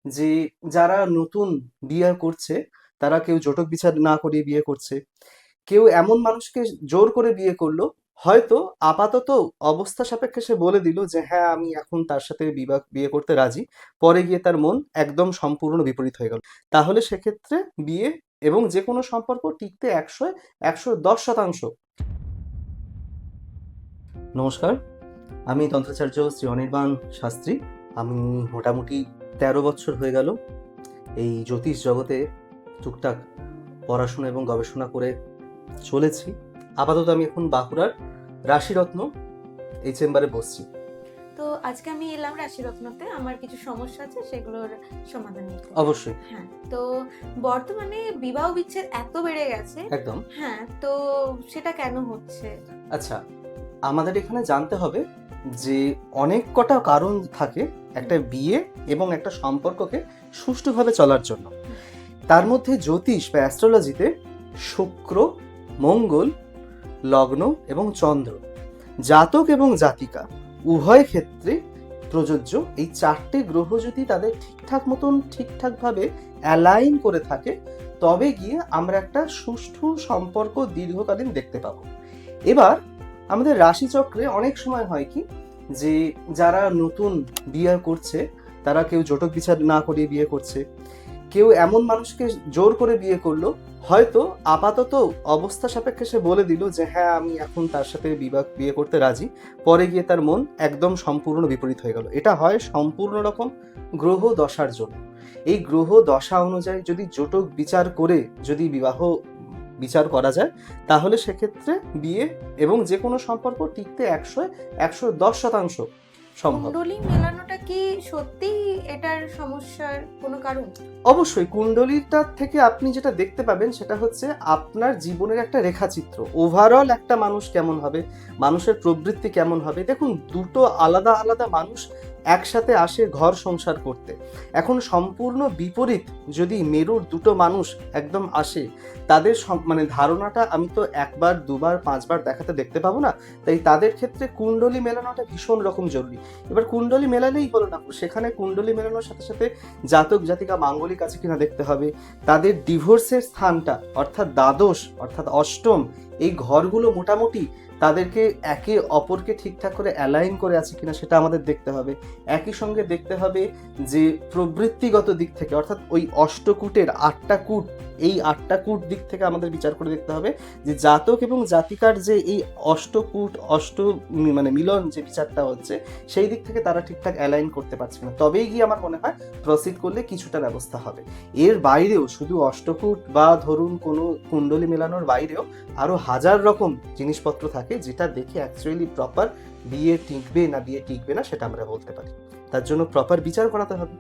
যে যারা নতুন বিয়ে করছে তারা কেউ জটক বিচার না করিয়ে বিয়ে করছে, কেউ এমন মানুষকে জোর করে বিয়ে করলো, হয়তো আপাতত অবস্থা সাপেক্ষে সে বলে দিল যে হ্যাঁ আমি এখন তার সাথে বিয়ে করতে রাজি, পরে গিয়ে তার মন একদম সম্পূর্ণ বিপরীত হয়ে গেল। তাহলে সেক্ষেত্রে বিয়ে এবং যে কোনো সম্পর্ক টিকতে 110%। নমস্কার, আমি তন্ত্রাচার্য শ্রী অনির্বাণ শাস্ত্রী। আমি মোটামুটি 13 বছর হয়ে গেল এই জ্যোতিষ জগতে টুকটাক পড়াশোনা এবং গবেষণা করে চলেছি। আপাতত আমি এখন বাঁকুড়ার রাশিরত্ন এই চেম্বারে বসছি। তো আজকে আমি এলাম রাশিরত্নতে, আমার কিছু সমস্যা আছে সেগুলোর সমাধান নিতে। অবশ্যই। হ্যাঁ, তো বর্তমানে বিবাহ বিচ্ছেদ এত বেড়ে গেছে। একদম। হ্যাঁ, তো সেটা কেন হচ্ছে? আচ্ছা, আমাদের এখানে জানতে হবে যে অনেক কটা কারণ থাকে একটা বিয়ে এবং একটা সম্পর্ককে সুষ্ঠুভাবে চলার জন্য। তার মধ্যে জ্যোতিষ বা অ্যাস্ট্রোলজিতে শুক্র, মঙ্গল, লগ্ন এবং চন্দ্র, জাতক এবং জাতিকা উভয় ক্ষেত্রে প্রযোজ্য। এই 4টে গ্রহ যদি তাদের ঠিকঠাকভাবে অ্যালাইন করে থাকে, তবে গিয়ে আমরা একটা সুষ্ঠু সম্পর্ক দীর্ঘকালীন দেখতে পাবো। এবার আমাদের রাশিচক্রে অনেক সময় হয় কি, যে যারা নতুন বিয়ে করছে তারা কেউ জটক বিচার না করিয়ে বিয়ে করছে, কেউ এমন মানুষকে জোর করে বিয়ে করলো, হয়তো আপাতত অবস্থা সাপেক্ষে সে বলে দিল যে হ্যাঁ আমি এখন তার সাথে বিয়ে করতে রাজি, পরে গিয়ে তার মন একদম সম্পূর্ণ বিপরীত হয়ে গেল। এটা হয় সম্পূর্ণ রকম গ্রহ দশার জন্য। এই গ্রহ দশা অনুযায়ী যদি জটক বিচার করে যদি বিবাহ বিচার করা যায়, তাহলে সেক্ষেত্রে বিয়ে এবং যে কোনো সম্পর্ক টিকতে 110% সম্ভব। কুণ্ডলী মেলানোটা কি সত্যি এটার সমস্যার কোনো কারণ? অবশ্যই কুণ্ডলীটার থেকে আপনি যেটা দেখতে পাবেন সেটা হচ্ছে আপনার জীবনের একটা রেখাচিত্র। ওভারঅল একটা মানুষ কেমন হবে, মানুষের প্রবৃত্তি কেমন হবে। দেখুন, দুটো আলাদা আলাদা মানুষ একসাথে আসে ঘর সংসার করতে। এখন সম্পূর্ণ বিপরীত যদি মেরুর দুটো মানুষ একদম আসে, তাদের মানে ধারণাটা আমি তো একবার দুবার পাঁচবার দেখাতে দেখতে পাবো না। তাই তাদের ক্ষেত্রে কুণ্ডলী মেলানোটা ভীষণ রকম জরুরি। এবার কুণ্ডলী মেলালেই হলো না, সেখানে কুণ্ডলী মেলানোর সাথে সাথে জাতক জাতিকা মাঙ্গলিক আছে কিনা দেখতে হবে, তাদের ডিভোর্সের স্থানটা অর্থাৎ দ্বাদশ অর্থাৎ অষ্টম, এই ঘরগুলো মোটামুটি তাদেরকে একে অপরকে ঠিকঠাক করে অ্যালাইন করে আছে কিনা সেটা আমাদের দেখতে হবে। একই সঙ্গে দেখতে হবে যে প্রবৃত্তিগত দিক থেকে, অর্থাৎ ওই অষ্টকূটের 8টা কূট, এই 8টা কূট দিক থেকে আমাদের বিচার করে দেখতে হবে যে জাতক এবং জাতিকার যে এই অষ্টকূট মানে মিলন যে বিচারটা হচ্ছে, সেই দিক থেকে তারা ঠিকঠাক অ্যালাইন করতে পারছে না। তবেই গিয়ে আমার মনে হয় প্রসিড করলে কিছুটা ব্যবস্থা হবে। এর বাইরেও শুধু অষ্টকূট বা ধরুন কোনো কুণ্ডলী মেলানোর বাইরেও আরো হাজার রকম জিনিসপত্র থাকে যেটা দেখে অ্যাকচুয়ালি প্রপার বিয়ে টিকবে না সেটা আমরা বলতে পারি। তার জন্য প্রপার বিচার করাতে হবে।